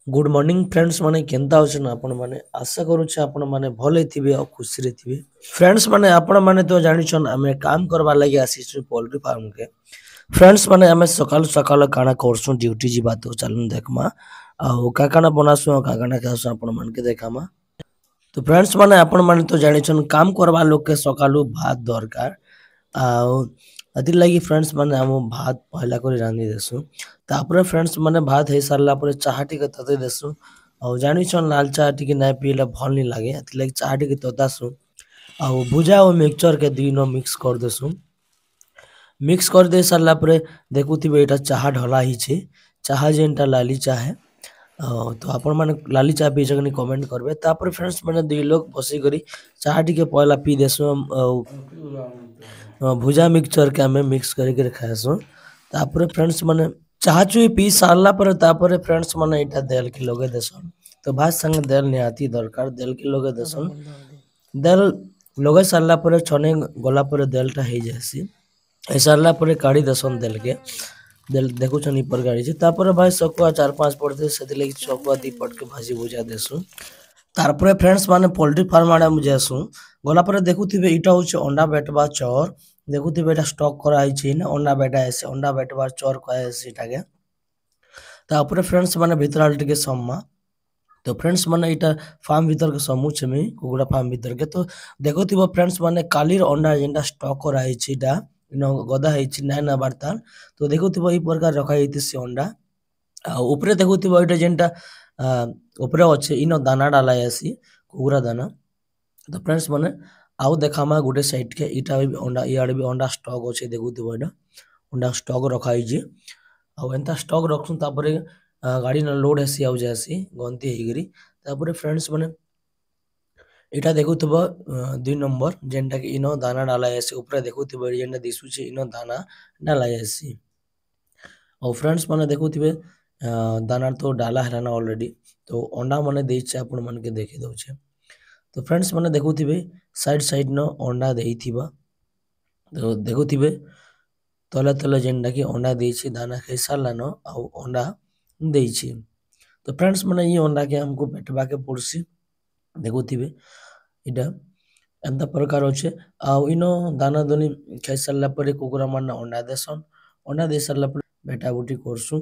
Good morning friends माने केनता होछन आपण माने आशा करू छे आपण माने भले थिबे और खुशी रे थिबे। फ्रेंड्स माने आपण माने तो जानि छन हमें काम करबा लागि आसी पोल्ट्री फार्म के। फ्रेंड्स माने हमें सकाल सकाल काना करसु ड्यूटी जीवा तो चलन देखमा आ का काना बनासु का काना खासु आपण मन के देखामा। तो फ्रेंड्स माने आपण माने तो जानि छन काम करबा लोग के सकालु भात दरकार आउ अतिर लगी फ्रेंड्स माने हम भात पहला कर रांधि देसु। तापर फ्रेंड्स माने भात हे सारला पर चाह टिके तते देसु और जानि छन लाल चाह टिके नाइ पीले भल नि लागे अतिर लगी चाह टिके ततासु और भुजा और मिक्सचर के दिनो मिक्स कर देसु। मिक्स कर दे सारला पर देखुथिबे एटा चाह ढला ही छे चाह जेनटा लाली चाह है तो आपण माने लाली चाह पी जगनी कमेंट करबे। तापर फ्रेंड्स माने दुई लोग बसी करी चाह टिके पहला पी देसु भुजा मिक्सचर के हमें मिक्स करके खाएसु। तापर फ्रेंड्स माने चाह चुई पी सारला पर तापर फ्रेंड्स माने एटा देल के लोगे देसन तो भात संग देल निहाती दरकार देल के लोगे देसन। देल लोगे सारला पर छने गला पर देलटा हे जासी ए सारला पर काढ़ी देसन देल के देल देखु छनी पर गाड़ी छे। तापर भाई सकुआ 4-5 पड़ते सेति लगी सकुआ 2 पट के भाजी भुजा देसु। तारपरे फ्रेंड्स माने पोल्ट्री फार्म आड़े मु जेसु गला पर देखुथिबे इटा होचे अंडा बेटबा चोर देखुथिबे एटा स्टॉक करा आइछि ना अंडा बेटा ऐसे अंडा बेटबा चोर कहे सेटाके। तापरे फ्रेंड्स माने भीतर आल टिके सम्मा तो फ्रेंड्स माने इटा फार्म भीतर के समूह छे में कुकुड़ा फार्म भीतर के तो देखुथिबो फ्रेंड्स माने कालीर अंडा जेंटा स्टॉक करा आइछि इटा इनो गदा आइछि ना बारताल तो देखुथिबो ई प्रकार रखा आइछि अंडा आ ऊपरे देखुथिबो इटा जेंटा ऊपरे अच्छे इनो दाना डाला आसी कुकुड़ा दाना। तो फ्रेंड्स माने आउ देखामा गोटे साइड के इटा भी अंडा इयाडे भी अंडा स्टॉक अच्छे देखुथिबो इना अंडा स्टॉक रखा आइछि आउ एंता स्टॉक रखसु तापरे गाड़ी न लोड हेसी आउ जासी गंती हेगिरी। तापरे फ्रेंड्स माने इटा देखुथिबो 2 नंबर जेंटा कि इनो दाना डाला आसी ऊपरे देखुथिबो जेंटा दिसुछि इनो दाना डाला आसी और फ्रेंड्स माने देखुथिबे दाना तो डाला हेलाना ऑलरेडी तो अंडा माने देइछे आपण मन के देखि दउछे। तो फ्रेंड्स माने देखुथिबे साइड साइड न अंडा देइथिबा तो देखुथिबे तले तले जेंटा कि अंडा देइछे दाना खाइ सारलान आउ अंडा देइछे। तो फ्रेंड्स माने ई अंडा के हमको बेटबा के पड़सी देखुथिबे इटा एंता प्रकार होचे आउ इनो दाना दनी खाइ सारला परे कुकुरा माने अंडा देसन अंडा दे सारला परे बेटा बुटी करसु।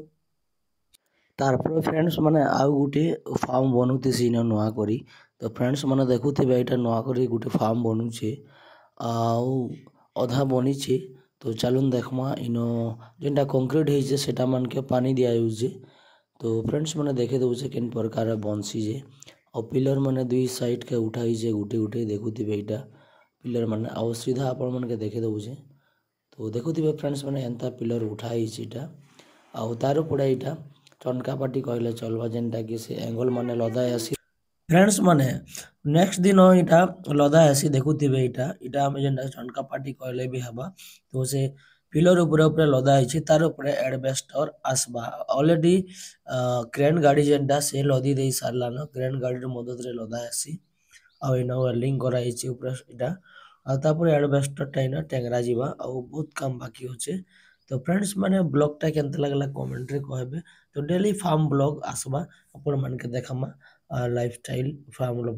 तारपर फ्रेंड्स माने आउ गुटे फार्म बनुतेसी इनो नुआ करी तो फ्रेंड्स माने देखुथिबे एटा नुआ करी गुटे फार्म बनुछे आउ अधा बनिछे तो चलुन देखमा इनो जेंटा कंक्रीट हेइछे सेटा मन के पानी दिया यूजे तो फ्रेंड्स माने देखे दउछे केन प्रकार बनसी जे और पिलर माने दुई साइड के उठाई जे गुटे गुटे देखुथिबे एटा पिलर माने आउ सीधा आपण मन के देखे दउछे तो देखुथिबे फ्रेंड्स माने एंता पिलर उठाई एटा आउ तारो पड़े एटा टनका पाटी कहले चलबा जेंटा कि से एंगल माने लदा आसी फ्रेंड्स माने नेक्स्ट दिन इटा लदा आसी देखुथिबे इटा हम जेंटा टनका पाटी कहले भी हबा तो से पिलर ऊपर ऊपर लदा आइछि तार ऊपर एडबेस्टर आसबा ऑलरेडी क्रेन गाड़ी जेंटा से लदी देई सारलान क्रेन गाड़ी र मदद रे लदा आसी आ इना वेल्डिंग करा आइछि ऊपर इटा आ तापर एडबेस्टर टाइना टेंगरा जीवा आ बहुत काम बाकी होचे। तो फ्रेंड्स माने ब्लॉग टा केनता लागला कमेंट रे कहबे तो डेली फार्म ब्लॉग आसबा आपण मन के देखामा लाइफस्टाइल फार्म ब्लॉग।